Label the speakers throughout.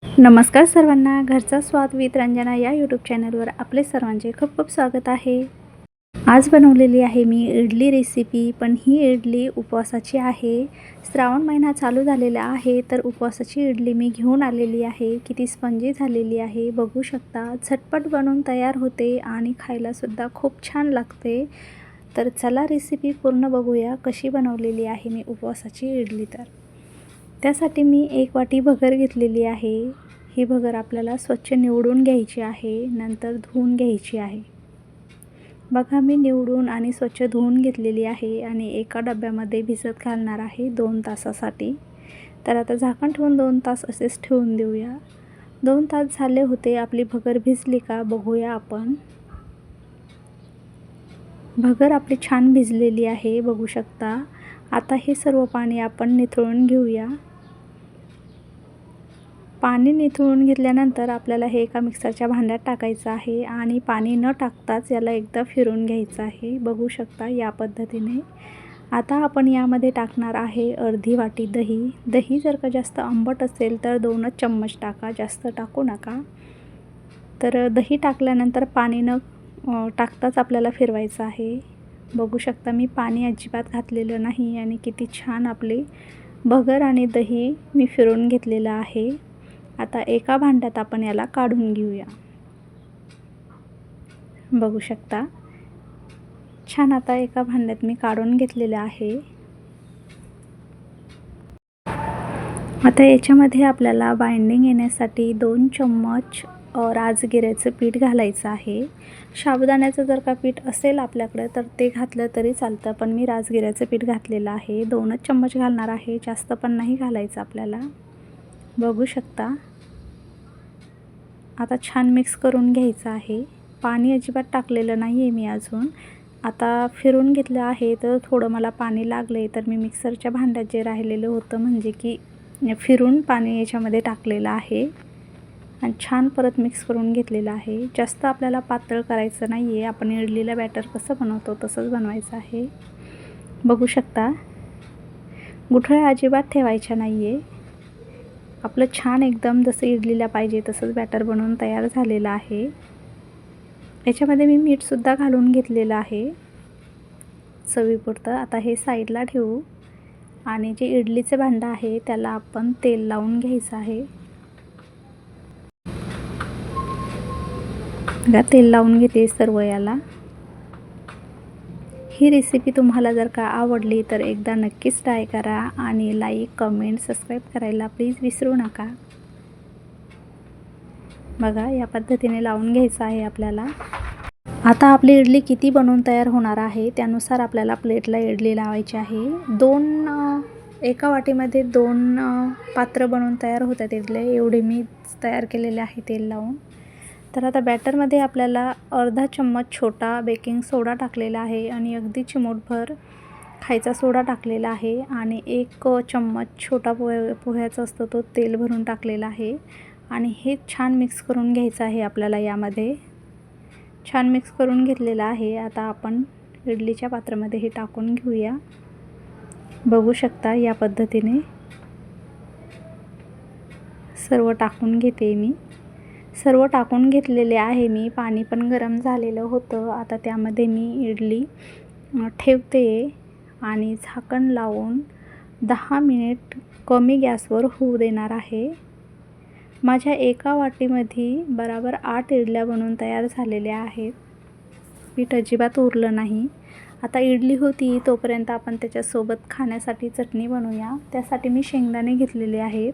Speaker 1: नमस्कार सर्वांना, घरचा स्वाद विथ रंजना या यूट्यूब चॅनलवर आपले सर्वांचे खूप खूप स्वागत आहे। आज बनवलेली आहे मी इडली रेसिपी, पण ही इडली उपवासाची आहे। श्रावण महिना चालू झालेला आहे, तर उपवासाची इडली मी घेऊन आलेली आहे। किती स्पंजी झालेली आहे बघू शकता। झटपट बनवून तयार होते आणि खायलासुद्धा खूप छान लागते। तर चला रेसिपी पूर्ण बघूया कशी बनवलेली आहे मी उपवासाची इडली। तर त्यासाठी मी 1 वाटी भगर घेतलेली आहे। ही भगर आपल्याला स्वच्छ निवडून घ्यायची आहे, नंतर धुवून घ्यायची आहे। बघा मी निवडून आणि स्वच्छ धुवून घेतलेली आहे आणि एका डब्यामध्ये भिजत घालणार आहे 2 तासासाठी। तर आता झाकण ठेवून 2 तास असेच ठेवून देऊया। 2 तास झाले होते, आपली भगर भिजली का बघूया आपण। भगर आपली छान भिजलेली आहे बघू शकता। आता हे सर्व पाणी आपण निथळून घेऊया। पाणी निथळून घेतल्यानंतर आपल्याला हे एका मिक्सरच्या भांड्यात टाकायचं आहे आणि पाणी न टाकताच याला एकदा फिरवून घ्यायचं आहे बघू शकता या पद्धतीने। आता आपण यामध्ये टाकणार आहे अर्धी वाटी दही। दही जर का जास्त आंबट असेल तर 2च चम्मच टाका, जास्त टाकू नका। तर दही टाकल्यानंतर पाणी न टाकताच आपल्याला फिरवायचं आहे। बघू शकता मी पाणी अजिबात घातलेलं नाही आणि किती छान आपली भगर आणि दही मी फिरवून घेतलेलं आहे। आता एका भांड्यात आपण याला काढून घेऊया। बघू शकता छान आता एका भांड्यात मी काढून घेतलेलं आहे। आता याच्यामध्ये आपल्याला बाइंडिंग येण्यासाठी 2 चम्मच राजगिऱ्याचं पीठ घालायचं आहे। साबुदाण्याचं जर का पीठ असेल आपल्याकडे तर ते घातलं तरी चालतं, पण मी राजगिऱ्याचं पीठ घातलेलं आहे। 2च चम्मच घालणार आहे, जास्त पण नाही घालायचं आपल्याला। बघू शकता आता छान मिक्स करून घ्यायचं आहे। पाणी अजिबात टाकलेलं नाही आहे मी अजून। आता फिरून घेतलं आहे, तर थोडं मला पाणी लागले तर मी मिक्सरच्या भांड्यात जे राहिलेलं होतं म्हणजे की फिरून पाणी याच्यामध्ये टाकलेलं आहे आणि छान परत मिक्स करून घेतलेलं आहे। जास्त आपल्याला पातळ करायचं नाही आहे, आपण इडलीला बॅटर कसं बनवतो तसंच बनवायचं आहे। बघू शकता गुठळ्या अजिबात ठेवायच्या नाही आहे। आपलं छान एकदम जसं इडलीला पाहिजे तसंच बॅटर बनवून तयार झालेलं आहे। याच्यामध्ये मी मीठसुद्धा घालून घेतलेलं आहे चवीपुरतं। आता हे साईडला ठेवू आणि जे इडलीचं भांडं आहे त्याला आपण तेल लावून घ्यायचं आहे। बघा तेल लावून घेते सर्व याला। ही रेसिपी तुम्हाला जर का आवडली तर एकदा नक्कीच ट्राय करा आणि लाईक, कमेंट, सबस्क्राईब करायला प्लीज विसरू नका। बघा या पद्धतीने लावून घ्यायचं आहे आपल्याला। आता आपली इडली किती बनवून तयार होणार आहे त्यानुसार आपल्याला प्लेटला इडली लावायची आहे। एका वाटीमध्ये 2 पात्र बनवून तयार होतात इडल्या, एवढे मी तयार केलेले आहे तेल लावून। तर आता बॅटरमध्ये आपल्याला अर्धा चम्मच छोटा बेकिंग सोडा टाकलेला आहे आणि अगदी चिमूटभर खायचा सोडा टाकलेला आहे आणि 1 चम्मच छोटा पोह्याचा असतो तो तेल भरून टाकलेला आहे आणि हे छान मिक्स करून घ्यायचं आहे आपल्याला। यामध्ये छान मिक्स करून घेतलेलं आहे। आता आपण इडलीच्या पात्रामध्ये हे टाकून घेऊया। बघू शकता या पद्धतीने सर्व टाकून घेते मी। सर्व टाकून घेतलेले आहे मी। पाणी पण गरम झालेलं होतं। आता त्यामध्ये मी इडली ठेवते आणि झाकण लावून 10 मिनिट कमी गॅसवर होऊ देणार आहे। माझ्या एका वाटीमध्ये बराबर 8 इडल्या बनवून तयार झालेल्या आहेत। पीठ अजिबात उरलं नाही। आता इडली होती तोपर्यंत आपण त्याच्यासोबत खाण्यासाठी चटणी बनवूया। त्यासाठी मी शेंगदाणे घेतलेले आहेत।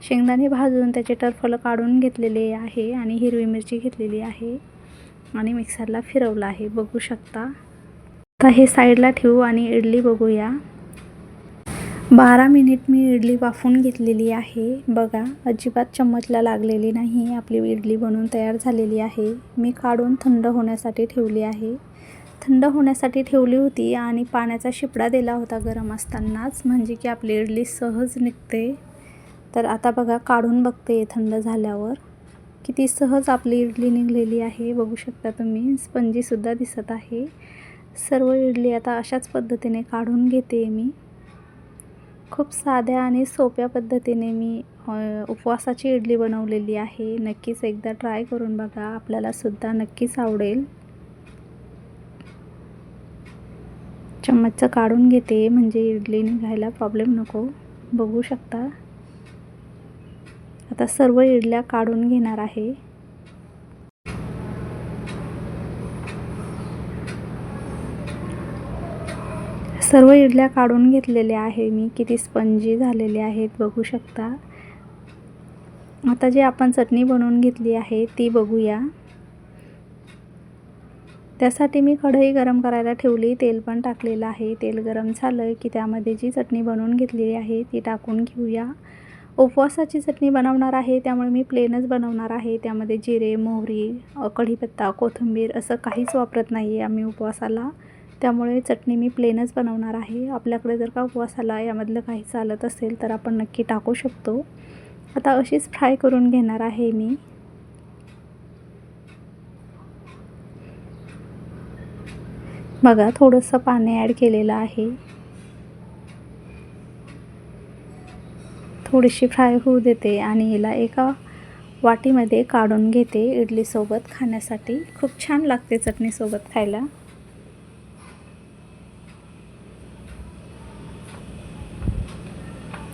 Speaker 1: शेंगदाणे भाजून त्याचे टरफलं काढून घेतलेले आहे आणि हिरवी मिरची घेतलेली आहे आणि मिक्सरला फिरवलं आहे बघू शकता। आता हे साईडला ठेवू आणि इडली बघूया। 12 मिनिट मी इडली वाफवून घेतलेली आहे। बघा अजिबात चम्मचला लागलेली नाही। आपली इडली बनवून तयार झालेली आहे। मी काढून थंड होण्यासाठी ठेवली आहे। थंड होण्यासाठी ठेवली होती आणि पाण्याचा शिपडा दिला होता गरम असतानाच, म्हणजे की आपली इडली सहज निघते। तर आता बघा काढून बघते थंड झाल्यावर किती सहज आपली इडली निघलेली आहे बघू शकता तुम्ही। स्पंजीसुद्धा दिसत आहे। सर्व इडली आता अशाच पद्धतीने काढून घेते मी। खूप साध्या आणि सोप्या पद्धतीने मी उपवासाची इडली बनवलेली आहे. नक्कीच एकदा ट्राय करून बघा, आपल्याला सुद्धा नक्कीच आवडेल. चम्मचचं काढून घेते म्हणजे इडली निघायला प्रॉब्लेम नको. बघू शकता. आता सर्व इडल्या काढून घेणार आहे. सर्व इडल्या काढून घेतलेल्या आहे मी. किती स्पंजी झालेले आहेत बघू शकता. आता जे आपण चटणी बनवून घेतली आहे ती बघूया. त्यासाठी मी कढई गरम करायला ठेवली. तेल पण टाकलेलं आहे. तेल गरम झालं की त्यामध्ये जी चटणी बनवून घेतलेली आहे ती टाकून घेऊया. उपवासाची चटणी बनवणार आहे त्यामुळे मी प्लेनच बनवणार आहे. त्यामध्ये जिरे, मोहरी, कढीपत्ता, कोथिंबीर असं काहीच वापरत नाही आहे आम्ही उपवासाला. त्यामुळे चटणी मी प्लेनच बनवणार आहे. आपल्याकडे जर का उपवासाला यामधलं काही चालत असेल तर आपण नक्की टाकू शकतो. आता अशीच फ्राय करून घेणार आहे मी. बघा थोडंसं पाणी ॲड केलेलं आहे. थोडीशी फ्राय होऊ देते आणि हिला एका वाटीमध्ये काढून घेते इडलीसोबत खाण्यासाठी. खूप छान लागते चटणीसोबत खायला.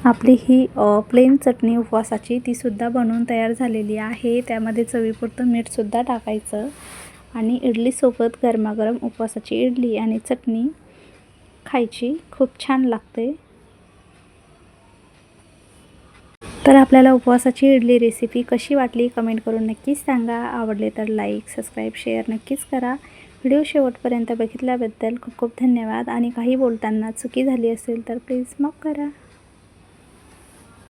Speaker 1: आपली ही प्लेन चटणी उपवासाची तीसुद्धा बनवून तयार झालेली आहे. त्यामध्ये चवीपुरतं मीठसुद्धा टाकायचं आणि इडलीसोबत गरमागरम उपवासाची इडली आणि चटणी खायची. खूप छान लागते. तर आपल्याला उपवासाची इडली रेसिपी कशी वाटली कमेंट करून नक्कीच सांगा. आवडले तर लाईक, सबस्क्राईब, शेअर नक्कीच करा. व्हिडिओ शेवटपर्यंत बघितल्याबद्दल खूप खूप धन्यवाद. आणि काही बोलताना चुकी झाली असेल तर प्लीज माफ करा.